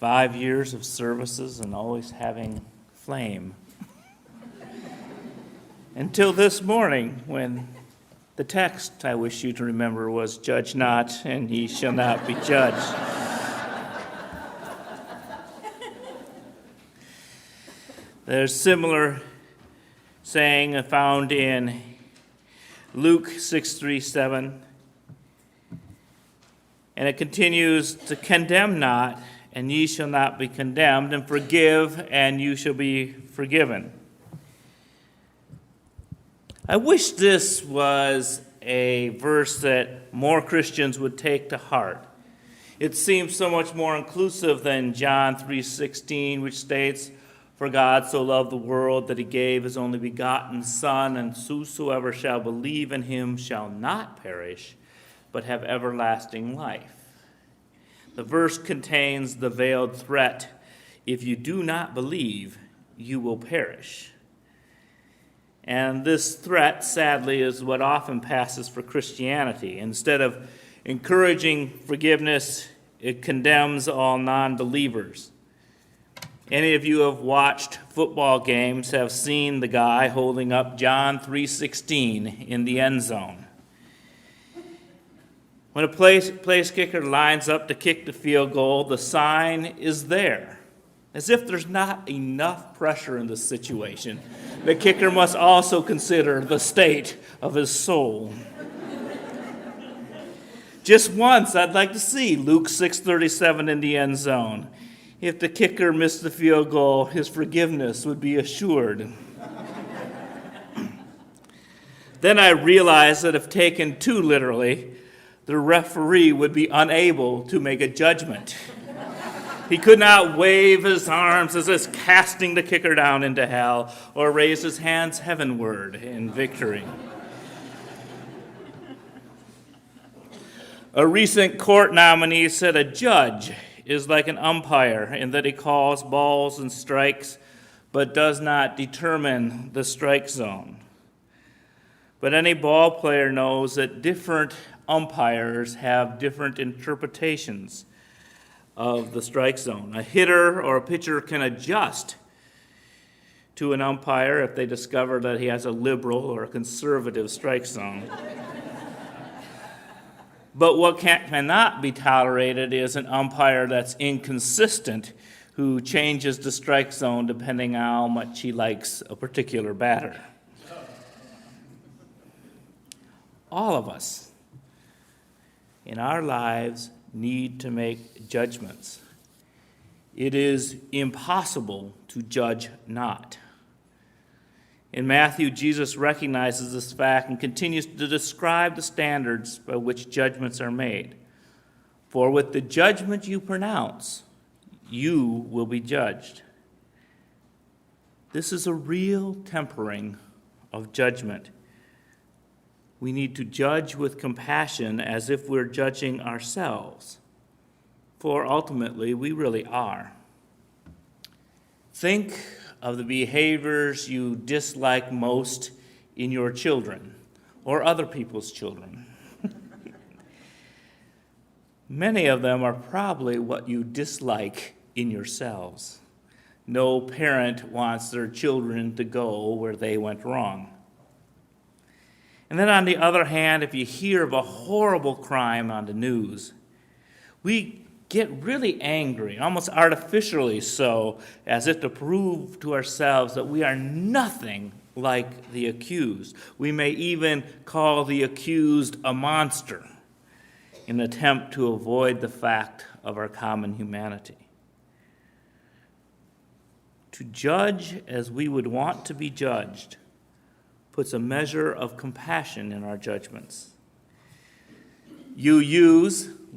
5 years of services and always having flame. Until this morning, when the text I wish you to remember was, "Judge not, and ye shall not be judged." There's similar saying found in Luke 6:37, and it continues to condemn not, and ye shall not be condemned, and forgive, and you shall be forgiven. I wish this was a verse that more Christians would take to heart. It seems so much more inclusive than John 3:16, which states, "For God so loved the world that he gave his only begotten Son, and whosoever shall believe in him shall not perish, but have everlasting life." The verse contains the veiled threat, "If you do not believe, you will perish." And this threat, sadly, is what often passes for Christianity. Instead of encouraging forgiveness, it condemns all non-believers. Any of you who have watched football games have seen the guy holding up John 3:16 in the end zone. When a place kicker lines up to kick the field goal, the sign is there. As if there's not enough pressure in this situation, the kicker must also consider the state of his soul. Just once, I'd like to see Luke 6:37 in the end zone. If the kicker missed the field goal, his forgiveness would be assured. Then I realized that if taken too literally, the referee would be unable to make a judgment. He could not wave his arms as if casting the kicker down into hell, or raise his hands heavenward in victory. A recent court nominee said a judge is like an umpire in that he calls balls and strikes, but does not determine the strike zone. But any ball player knows that different umpires have different interpretations of the strike zone. A hitter or a pitcher can adjust to an umpire if they discover that he has a liberal or a conservative strike zone. But what cannot be tolerated is an umpire that's inconsistent, who changes the strike zone depending on how much he likes a particular batter. All of us in our lives need to make judgments. It is impossible to judge not. In Matthew, Jesus recognizes this fact and continues to describe the standards by which judgments are made. For with the judgment you pronounce, you will be judged. This is a real tempering of judgment. We need to judge with compassion as if we're judging ourselves, for ultimately we really are. Think of the behaviors you dislike most in your children or other people's children. Many of them are probably what you dislike in yourselves. No parent wants their children to go where they went wrong. And then on the other hand, if you hear of a horrible crime on the news, we get really angry, almost artificially so, as if to prove to ourselves that we are nothing like the accused. We may even call the accused a monster in an attempt to avoid the fact of our common humanity. To judge as we would want to be judged puts a measure of compassion in our judgments.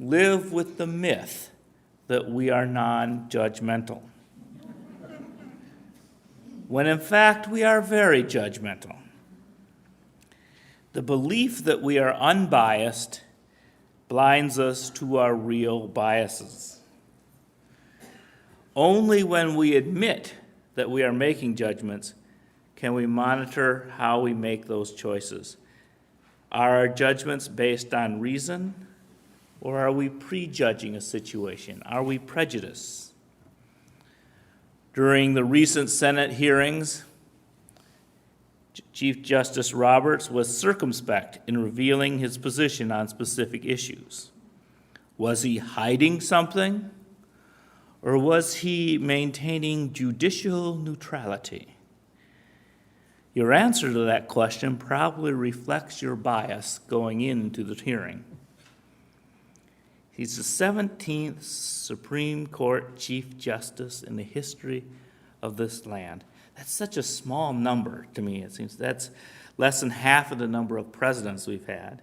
Live with the myth that we are non-judgmental, when in fact we are very judgmental. The belief that we are unbiased blinds us to our real biases. Only when we admit that we are making judgments can we monitor how we make those choices. Are our judgments based on reason, or are we prejudging a situation? Are we prejudiced? During the recent Senate hearings, Chief Justice Roberts was circumspect in revealing his position on specific issues. Was he hiding something, or was he maintaining judicial neutrality? Your answer to that question probably reflects your bias going into the hearing. He's the 17th Supreme Court Chief Justice in the history of this land. That's such a small number to me, it seems. That's less than half of the number of presidents we've had.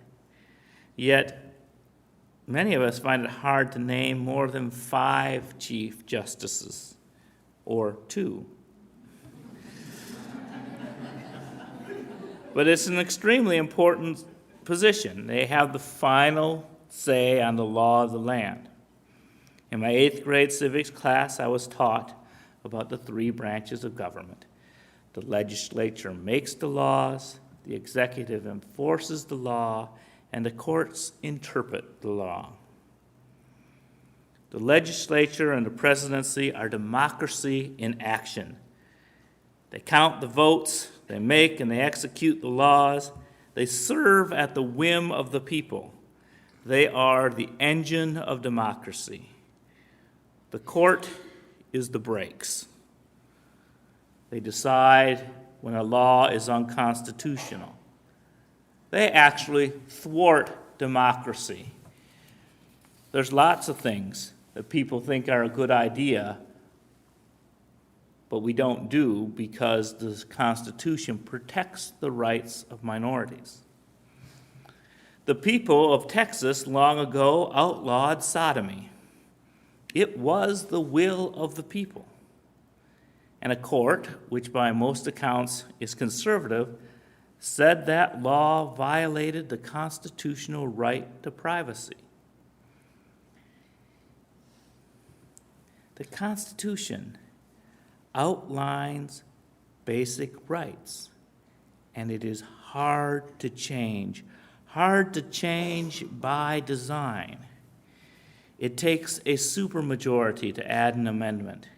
Yet, many of us find it hard to name more than 5 Chief Justices, or 2. But it's an extremely important position. They have the final say on the law of the land. In my 8th grade civics class, I was taught about the 3 branches of government. The legislature makes the laws, the executive enforces the law, and the courts interpret the law. The legislature and the presidency are democracy in action. They count the votes, they make and they execute the laws. They serve at the whim of the people. They are the engine of democracy. The court is the brakes. They decide when a law is unconstitutional. They actually thwart democracy. There's lots of things that people think are a good idea, but we don't do because the Constitution protects the rights of minorities. The people of Texas long ago outlawed sodomy. It was the will of the people. And a court, which by most accounts is conservative, said that law violated the constitutional right to privacy. The Constitution outlines basic rights, and it is hard to change by design. It takes a supermajority to add an amendment.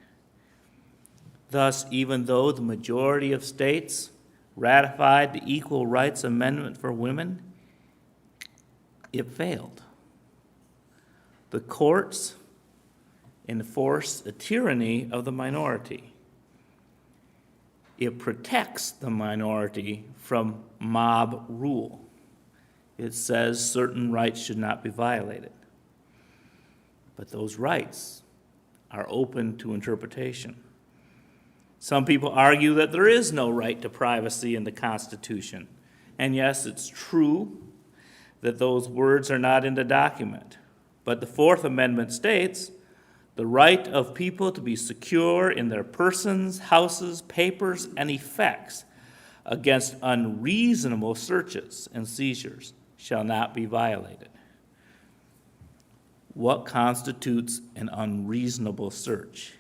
Thus, even though the majority of states ratified the Equal Rights Amendment for women, it failed. The courts enforce the tyranny of the minority. It protects the minority from mob rule. It says certain rights should not be violated. But those rights are open to interpretation. Some people argue that there is no right to privacy in the Constitution. And yes, it's true that those words are not in the document. But the Fourth Amendment states the right of people to be secure in their persons, houses, papers, and effects against unreasonable searches and seizures shall not be violated. What constitutes an unreasonable search?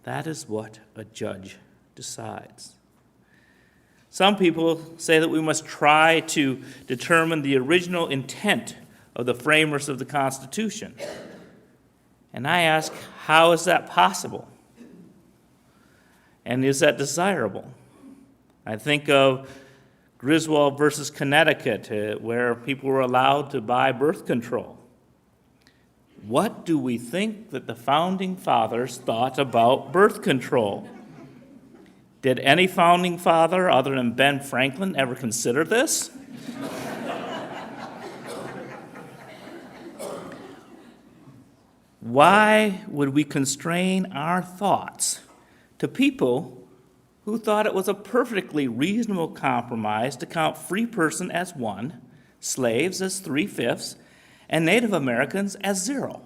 That is what a judge decides. Some people say that we must try to determine the original intent of the framers of the Constitution. And I ask, how is that possible? And is that desirable? I think of Griswold versus Connecticut, where people were allowed to buy birth control. What do we think that the founding fathers thought about birth control? Did any founding father other than Ben Franklin ever consider this? Why would we constrain our thoughts to people who thought it was a perfectly reasonable compromise to count free person as 1, slaves as 3/5, and Native Americans as 0?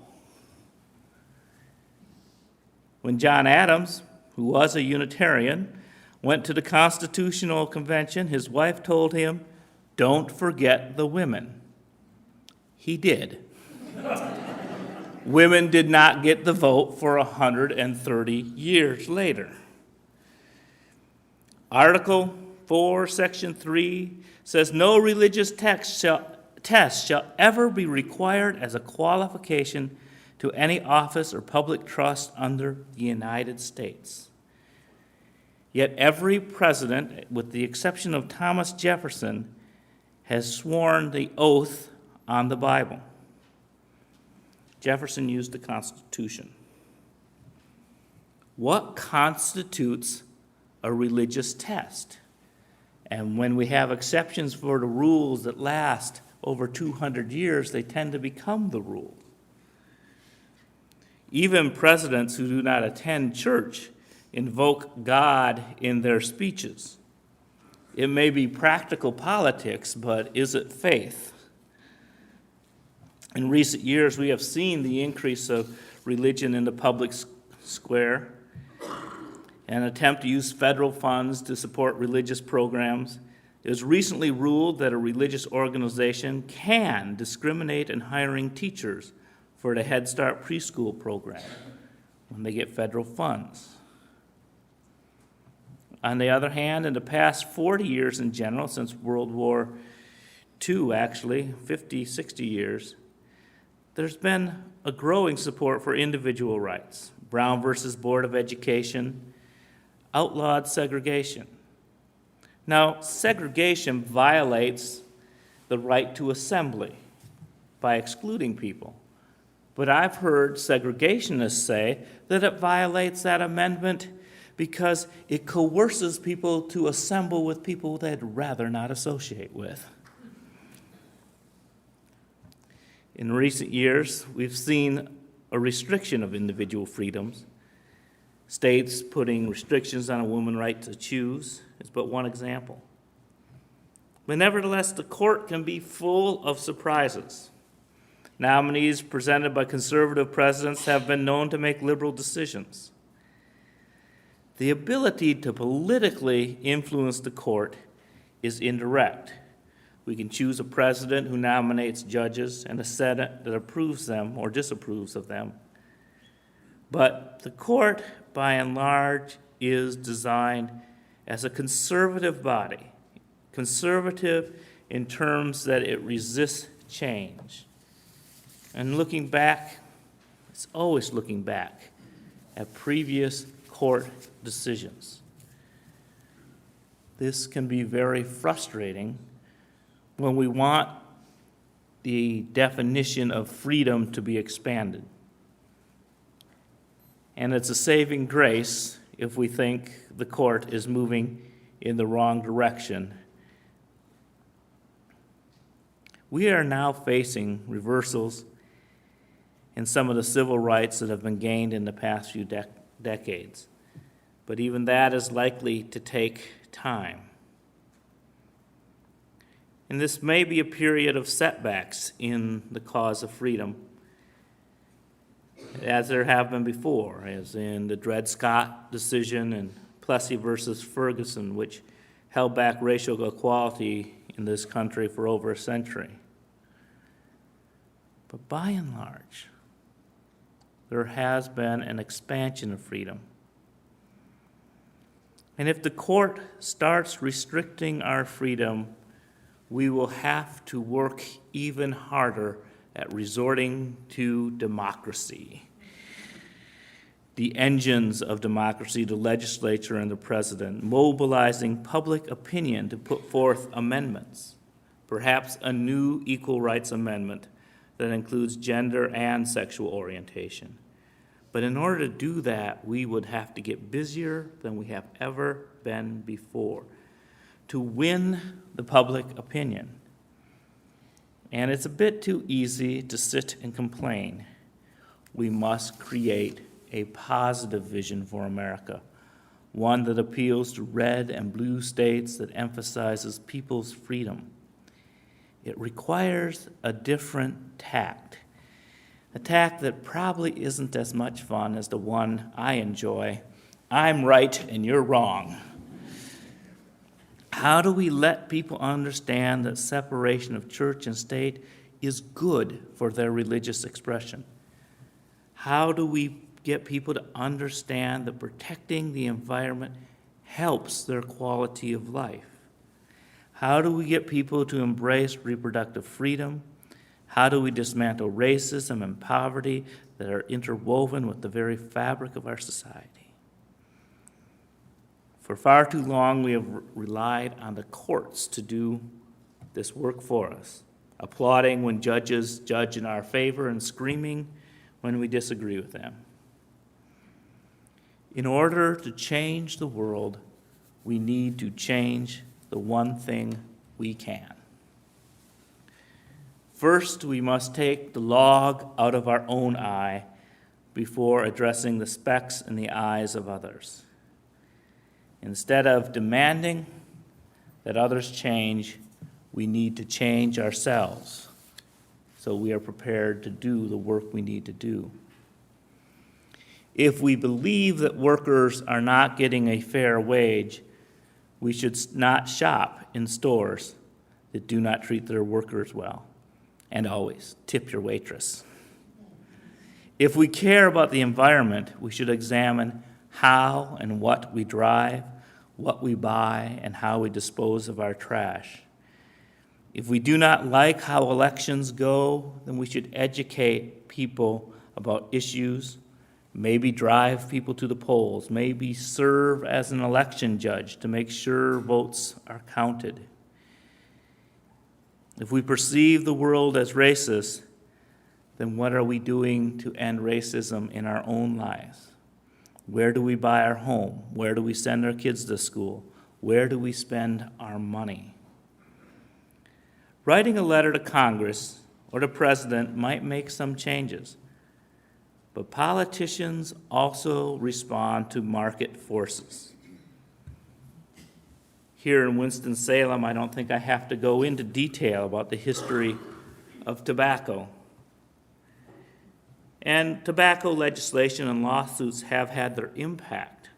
When John Adams, who was a Unitarian, went to the Constitutional Convention, his wife told him, "Don't forget the women." He did. Women did not get the vote for 130 years later. Article 4, Section 3 says, "No religious test shall ever be required as a qualification to any office or public trust under the United States." Yet every president, with the exception of Thomas Jefferson, has sworn the oath on the Bible. Jefferson used the Constitution. What constitutes a religious test? And when we have exceptions for the rules that last over 200 years, they tend to become the rule. Even presidents who do not attend church invoke God in their speeches. It may be practical politics, but is it faith? In recent years, we have seen the increase of religion in the public square. An attempt to use federal funds to support religious programs. It was recently ruled that a religious organization can discriminate in hiring teachers for the Head Start preschool program when they get federal funds. On the other hand, in the past 40 years in general, since World War II actually, 50, 60 years, there's been a growing support for individual rights. Brown versus Board of Education outlawed segregation. Now, segregation violates the right to assembly by excluding people. But I've heard segregationists say that it violates that amendment because it coerces people to assemble with people they'd rather not associate with. In recent years, we've seen a restriction of individual freedoms. States putting restrictions on a woman's right to choose is but one example. But nevertheless, the court can be full of surprises. Nominees presented by conservative presidents have been known to make liberal decisions. The ability to politically influence the court is indirect. We can choose a president who nominates judges and a Senate that approves them or disapproves of them. But the court, by and large, is designed as a conservative body, conservative in terms that it resists change. And looking back, it's always looking back at previous court decisions. This can be very frustrating when we want the definition of freedom to be expanded. And it's a saving grace if we think the court is moving in the wrong direction. We are now facing reversals in some of the civil rights that have been gained in the past few decades. But even that is likely to take time. And this may be a period of setbacks in the cause of freedom, as there have been before, as in the Dred Scott decision and Plessy versus Ferguson, which held back racial equality in this country for over a century. But by and large, there has been an expansion of freedom. And if the court starts restricting our freedom, we will have to work even harder at resorting to democracy. The engines of democracy, the legislature and the president, mobilizing public opinion to put forth amendments, perhaps a new equal rights amendment that includes gender and sexual orientation. But in order to do that, we would have to get busier than we have ever been before to win the public opinion. And it's a bit too easy to sit and complain. We must create a positive vision for America, one that appeals to red and blue states, that emphasizes people's freedom. It requires a different tact, a tact that probably isn't as much fun as the one I enjoy. I'm right and you're wrong. How do we let people understand that separation of church and state is good for their religious expression? How do we get people to understand that protecting the environment helps their quality of life? How do we get people to embrace reproductive freedom? How do we dismantle racism and poverty that are interwoven with the very fabric of our society? For far too long, we have relied on the courts to do this work for us, applauding when judges judge in our favor and screaming when we disagree with them. In order to change the world, we need to change the one thing we can. First, we must take the log out of our own eye before addressing the specks in the eyes of others. Instead of demanding that others change, we need to change ourselves so we are prepared to do the work we need to do. If we believe that workers are not getting a fair wage, we should not shop in stores that do not treat their workers well. And always tip your waitress. If we care about the environment, we should examine how and what we drive, what we buy, and how we dispose of our trash. If we do not like how elections go, then we should educate people about issues, maybe drive people to the polls, maybe serve as an election judge to make sure votes are counted. If we perceive the world as racist, then what are we doing to end racism in our own lives? Where do we buy our home? Where do we send our kids to school? Where do we spend our money? Writing a letter to Congress or the president might make some changes, but politicians also respond to market forces. Here in Winston-Salem, I don't think I have to go into detail about the history of tobacco. And tobacco legislation and lawsuits have had their impact.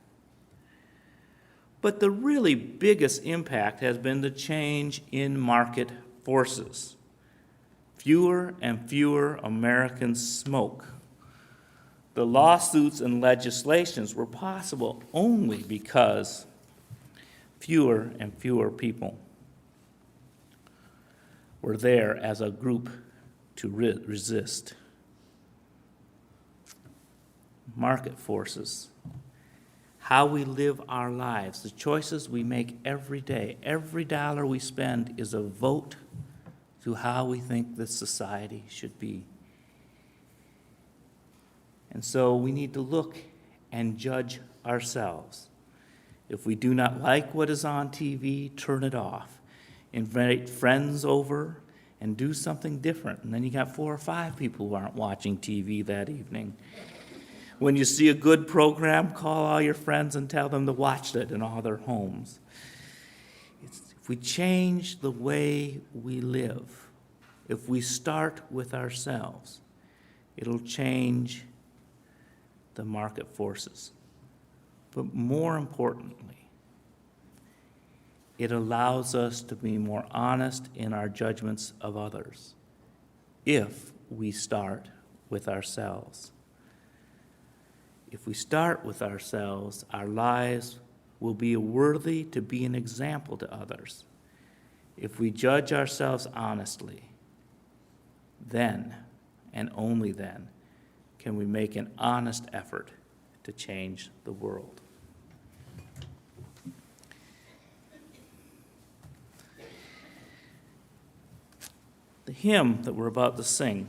But the really biggest impact has been the change in market forces. Fewer and fewer Americans smoke. The lawsuits and legislations were possible only because fewer and fewer people were there as a group to resist. Market forces, how we live our lives, the choices we make every day. Every dollar we spend is a vote to how we think this society should be. And so we need to look and judge ourselves. If we do not like what is on TV, turn it off. Invite friends over and do something different. And then you got 4 or 5 people who aren't watching TV that evening. When you see a good program, call all your friends and tell them to watch it in all their homes. If we change the way we live, if we start with ourselves, it'll change the market forces. But more importantly, it allows us to be more honest in our judgments of others if we start with ourselves. If we start with ourselves, our lives will be worthy to be an example to others. If we judge ourselves honestly, then, and only then, can we make an honest effort to change the world. The hymn that we're about to sing